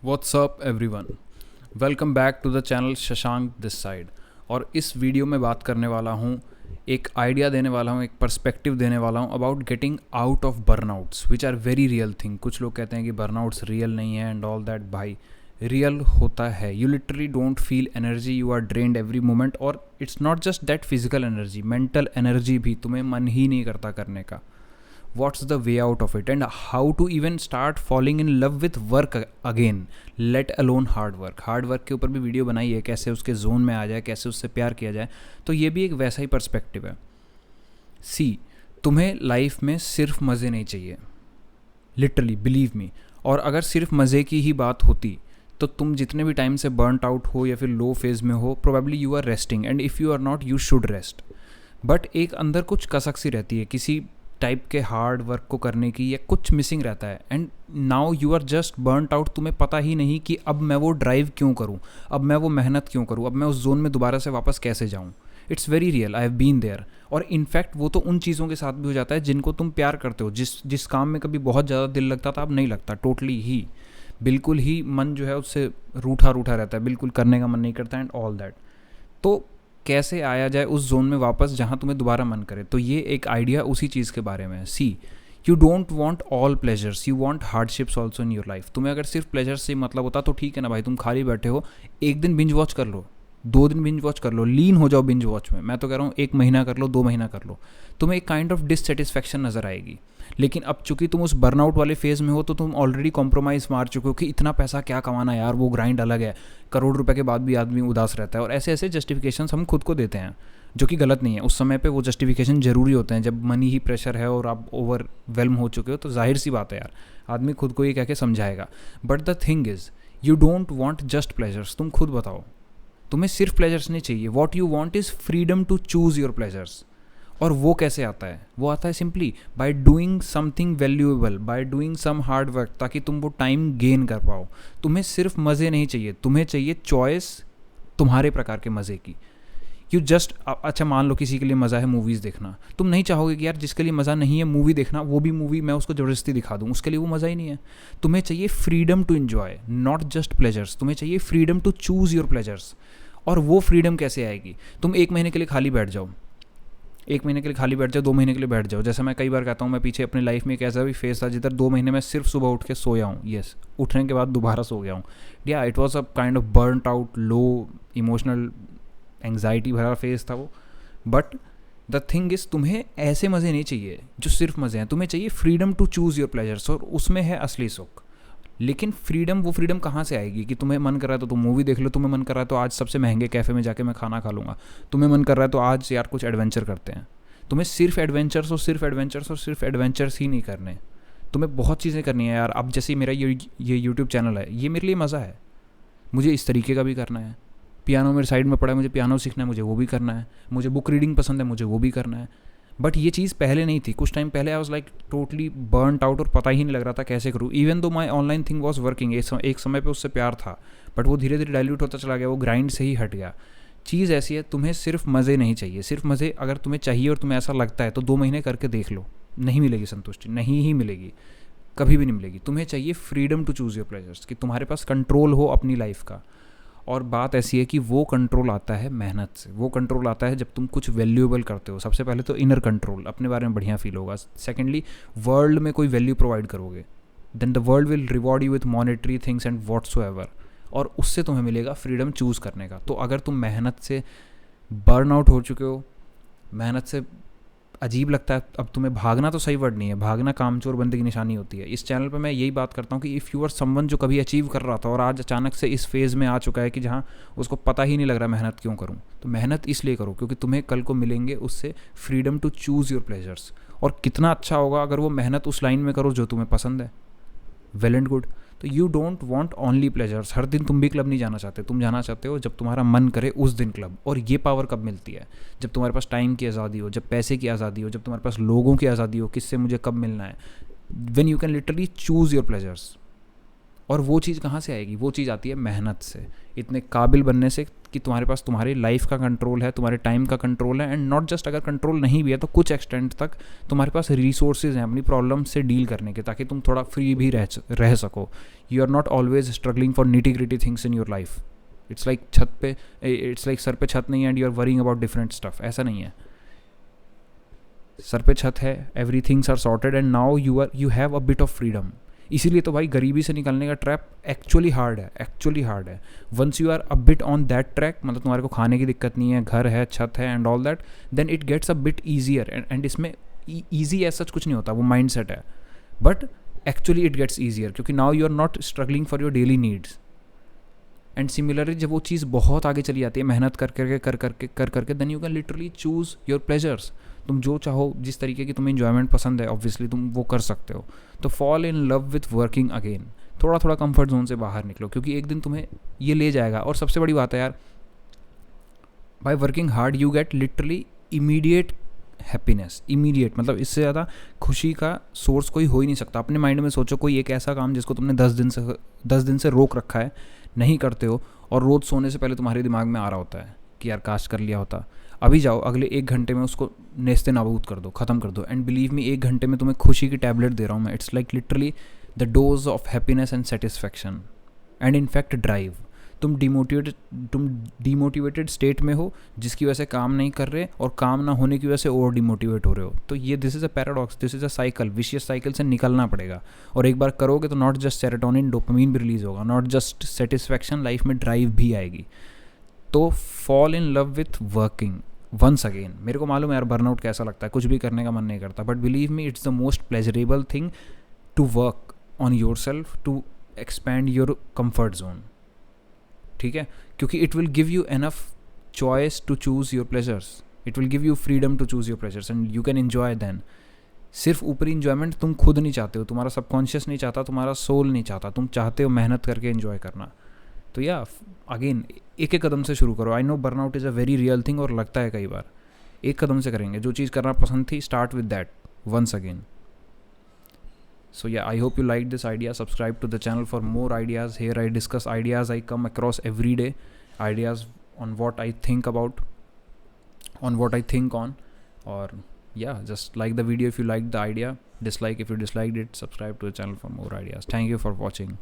What's up everyone, welcome back to the channel Shashank this side. और इस video में बात करने वाला हूँ, एक आइडिया देने वाला हूँ, एक पर्सपेक्टिव देने वाला हूँ about getting out of burnouts which are very real thing. कुछ लोग कहते हैं कि बर्नआउट्स रियल नहीं है एंड ऑल दैट। भाई रियल होता है। You literally don't feel energy, you are drained every moment. और it's not just that physical energy, mental energy भी तुम्हें मन ही नहीं करता करने का। what's the way out of it and how to even start falling in love with work again, let alone hard work के ऊपर भी वीडियो बनाई है, कैसे उसके जोन में आ जाए, कैसे उससे प्यार किया जाए। तो ये भी एक वैसा ही पर्सपेक्टिव है। सी, तुम्हें लाइफ में सिर्फ मज़े नहीं चाहिए, लिटरली बिलीव मी। और अगर सिर्फ मज़े की ही बात होती तो तुम जितने भी टाइम से बर्नट आउट हो या फिर लो फेज में हो, probably you are resting, and if you are not you should rest. But एक अंदर कुछ कसक सी रहती है किसी टाइप के हार्ड वर्क को करने की, या कुछ मिसिंग रहता है। And now you are just burnt out. तुम्हें पता ही नहीं कि अब मैं वो ड्राइव क्यों करूँ, अब मैं वो मेहनत क्यों करूँ, अब मैं उस जोन में दोबारा से वापस कैसे जाऊँ। It's very real, I have been there. और इनफैक्ट वो तो उन चीज़ों के साथ भी हो जाता है जिनको तुम प्यार करते हो। जिस काम में कभी बहुत ज़्यादा दिल लगता था, अब नहीं लगता, टोटली ही, बिल्कुल ही मन जो है उससे रूठा रूठा रहता है, बिल्कुल करने का मन नहीं करता एंड ऑल दैट। तो कैसे आया जाए उस जोन में वापस जहाँ तुम्हें दोबारा मन करे। तो ये एक आइडिया उसी चीज़ के बारे में है। See, you don't want all pleasures, you want hardships also in your life. तुम्हें अगर सिर्फ प्लेजर से मतलब होता तो ठीक है ना भाई, तुम खाली बैठे हो, एक दिन बिंज वॉच कर लो, 2 दिन बिंज वॉच कर लो, लीन हो जाओ बिंज वॉच में। मैं तो कह रहा हूँ 1 महीना कर लो, 2 महीना कर लो, तुम्हें एक काइंड ऑफ डिससेटिस्फैक्शन नज़र आएगी। लेकिन अब चूंकि तुम उस बर्नआउट वाले फेज़ में हो तो तुम ऑलरेडी कॉम्प्रोमाइज़ मार चुके हो कि इतना पैसा क्या कमाना यार, वो ग्राइंड अलग है, करोड़ रुपए के बाद भी आदमी उदास रहता है। और ऐसे ऐसे जस्टिफिकेशन हम खुद को देते हैं, जो कि गलत नहीं है। उस समय पे वो जस्टिफिकेशन ज़रूरी होते हैं जब मनी ही प्रेशर है और आप ओवरवेल्म हो चुके हो, तो जाहिर सी बात है यार, आदमी खुद को ये कह के समझाएगा। But the thing is, you don't want just pleasures. तुम खुद बताओ, तुम्हें सिर्फ प्लेजर्स नहीं चाहिए। What you want is freedom to choose your pleasures. और वो कैसे आता है? वो आता है simply by doing something valuable, by doing some hard work, ताकि तुम वो टाइम गेन कर पाओ। तुम्हें सिर्फ मज़े नहीं चाहिए, तुम्हें चाहिए चॉइस तुम्हारे प्रकार के मज़े की। यू जस्ट, अच्छा मान लो किसी के लिए मज़ा है मूवीज़ देखना, तुम नहीं चाहोगे कि यार जिसके लिए मज़ा नहीं है मूवी देखना, वो भी मूवी मैं उसको ज़बरदस्ती दिखा दूँ, उसके लिए वो मज़ा ही नहीं है। तुम्हें चाहिए freedom to enjoy, not just pleasures. तुम्हें चाहिए freedom to choose your pleasures. और वो फ्रीडम कैसे आएगी? तुम 1 महीने के लिए खाली बैठ जाओ, 1 महीने के लिए खाली बैठ जाओ, 2 महीने के लिए बैठ जाओ। जैसे मैं कई बार कहता हूँ, मैं पीछे अपनी लाइफ में एक ऐसा भी फेस था जिधर 2 महीने में सिर्फ सुबह उठ के सोया हूँ। येस, उठने के बाद दोबारा सो गया हूँ। या it was a kind of burnt out, low emotional anxiety भरा फेस था वो। बट द थिंग इज़, तुम्हें ऐसे मज़े नहीं चाहिए जो सिर्फ मज़े हैं, तुम्हें चाहिए freedom to choose your pleasures, और उसमें है असली सुख। लेकिन फ्रीडम, वो फ्रीडम कहाँ से आएगी कि तुम्हें मन कर रहा है तो तुम मूवी देख लो, तुम्हें मन कर रहा है तो आज सबसे महंगे कैफ़े में जाके मैं खाना खा लूँगा, तुम्हें मन कर रहा है तो आज यार कुछ एडवेंचर करते हैं। तुम्हें सिर्फ एडवेंचर्स और सिर्फ एडवेंचर्स और सिर्फ एडवेंचर्स ही नहीं करने, तुम्हें बहुत चीज़ें करनी है यार। अब जैसे मेरा ये यूट्यूब चैनल है, ये मेरे लिए मज़ा है, मुझे इस तरीके का भी करना है। पियानो मेरे साइड में पड़ा है, मुझे पियानो सीखना है, मुझे वो भी करना है। मुझे बुक रीडिंग पसंद है, मुझे वो भी करना है। बट ये चीज़ पहले नहीं थी। कुछ टाइम पहले I was like totally burnt out और पता ही नहीं लग रहा था कैसे करूँ। Even though my online thing was working, एक समय पे उससे प्यार था, बट वो धीरे धीरे डाइल्यूट होता चला गया, वो ग्राइंड से ही हट गया। चीज़ ऐसी है, तुम्हें सिर्फ मज़े नहीं चाहिए। सिर्फ मज़े अगर तुम्हें चाहिए और तुम्हें ऐसा लगता है तो 2 महीने करके देख लो, नहीं मिलेगी संतुष्टि, नहीं ही मिलेगी, कभी भी नहीं मिलेगी। तुम्हें चाहिए freedom to choose your pleasures, कि तुम्हारे पास कंट्रोल हो अपनी लाइफ का। और बात ऐसी है कि वो कंट्रोल आता है मेहनत से, वो कंट्रोल आता है जब तुम कुछ वैल्यूएबल करते हो। सबसे पहले तो इनर कंट्रोल, अपने बारे में बढ़िया फील होगा। सेकेंडली, वर्ल्ड में कोई वैल्यू प्रोवाइड करोगे, then the world will reward you with monetary things and whatsoever, और उससे तुम्हें मिलेगा फ्रीडम चूज़ करने का। तो अगर तुम मेहनत से बर्न आउट हो चुके हो, मेहनत से अजीब लगता है, अब तुम्हें भागना तो सही वर्ड नहीं है, भागना कामचोर बंदे की निशानी होती है। इस चैनल पे मैं यही बात करता हूँ कि इफ़ यू आर समवन जो कभी अचीव कर रहा था और आज अचानक से इस फेज़ में आ चुका है कि जहाँ उसको पता ही नहीं लग रहा मेहनत क्यों करूँ, तो मेहनत इसलिए करो क्योंकि तुम्हें कल को मिलेंगे उससे freedom to choose your pleasures. और कितना अच्छा होगा अगर वो मेहनत उस लाइन में करो जो तुम्हें पसंद है, वेल एंड गुड। तो you don't want only pleasures. हर दिन तुम भी क्लब नहीं जाना चाहते, तुम जाना चाहते हो जब तुम्हारा मन करे उस दिन क्लब। और ये पावर कब मिलती है? जब तुम्हारे पास टाइम की आज़ादी हो, जब पैसे की आज़ादी हो, जब तुम्हारे पास लोगों की आज़ादी हो, किससे मुझे कब मिलना है। When you can literally choose your pleasures. और वो चीज़ कहाँ से आएगी? वो चीज़ आती है मेहनत से, इतने काबिल बनने से कि तुम्हारे पास तुम्हारी लाइफ का कंट्रोल है, तुम्हारे टाइम का कंट्रोल है, एंड नॉट जस्ट अगर कंट्रोल नहीं भी है तो कुछ एक्सटेंट तक तुम्हारे पास रिसोर्सेज हैं अपनी प्रॉब्लम से डील करने के, ताकि तुम थोड़ा फ्री भी रह सको. You are not always struggling for nitty gritty things in your life. It's like सर पे छत नहीं है and you are worrying about different stuff. ऐसा नहीं है. सर पे छत है, every things are sorted and now you have a bit of freedom. इसीलिए तो भाई गरीबी से निकलने का ट्रैप एक्चुअली हार्ड है. Once you are a bit on that track, मतलब तुम्हारे को खाने की दिक्कत नहीं है, घर है, छत है and all that, then it gets a bit easier. And इसमें ईजी ऐसा कुछ नहीं होता, वो माइंड सेट है. But actually it gets easier क्योंकि now you are not struggling for your daily needs. And similarly जब वो चीज़ बहुत आगे चली जाती है, मेहनत कर करके then you can literally choose your pleasures. तुम जो चाहो, जिस तरीके की तुम्हें इन्जॉयमेंट पसंद है, ऑब्वियसली तुम वो कर सकते हो. तो fall in love with working again. थोड़ा थोड़ा कंफर्ट जोन से बाहर निकलो क्योंकि एक दिन तुम्हें ये ले जाएगा. और सबसे बड़ी बात है यार, by working hard you get literally immediate happiness. Immediate मतलब इससे ज़्यादा खुशी का सोर्स कोई हो ही नहीं सकता. अपने माइंड में सोचो कोई एक ऐसा काम जिसको तुमने 10 दिन से रोक रखा है, नहीं करते हो, और रोज़ सोने से पहले तुम्हारे दिमाग में आ रहा होता है कि यार काश कर लिया होता. अभी जाओ, अगले 1 घंटे में उसको नेस्ते नाबूद कर दो, ख़त्म कर दो. एंड बिलीव मी, 1 घंटे में तुम्हें खुशी की टैबलेट दे रहा हूँ मैं. It's like literally the dose of happiness and satisfaction and in fact drive. तुम डिमोटिवेटेड स्टेट में हो जिसकी वजह से काम नहीं कर रहे, और काम ना होने की वजह से और डिमोटिवेट हो रहे हो. तो ये this is a paradox, this is a cycle, vicious cycle से निकलना पड़ेगा. और एक बार करोगे तो नॉट जस्ट सेरोटोनिन, डोपामिन भी रिलीज़ होगा, नॉट जस्ट सेटिस्फैक्शन, लाइफ में ड्राइव भी आएगी. तो fall in love with working once again. मेरे को मालूम है यार बर्नआउट कैसा लगता है, कुछ भी करने का मन नहीं करता, but believe me it's the most pleasurable thing to work on yourself, to expand your comfort zone. ठीक है, क्योंकि it will give you enough choice to choose your pleasures. It will give you freedom to choose your pleasures and you can enjoy then. सिर्फ ऊपरी enjoyment तुम खुद नहीं चाहते हो, तुम्हारा सबकॉन्शियस नहीं चाहता, तुम्हारा सोल नहीं चाहता, तुम चाहते हो मेहनत करके एन्जॉय करना. तो या अगेन एक कदम से शुरू करो. I know burnout is a very real thing और लगता है कई बार. एक कदम से करेंगे. जो चीज़ करना पसंद थी, start with that once again. So yeah, I hope you liked this idea. Subscribe to the channel for more ideas. Here I discuss ideas I come across every day, ideas on what I think about, on what I think on. Or yeah, just like the video if you liked the idea, dislike if you disliked it, subscribe to the channel for more ideas. Thank you for watching.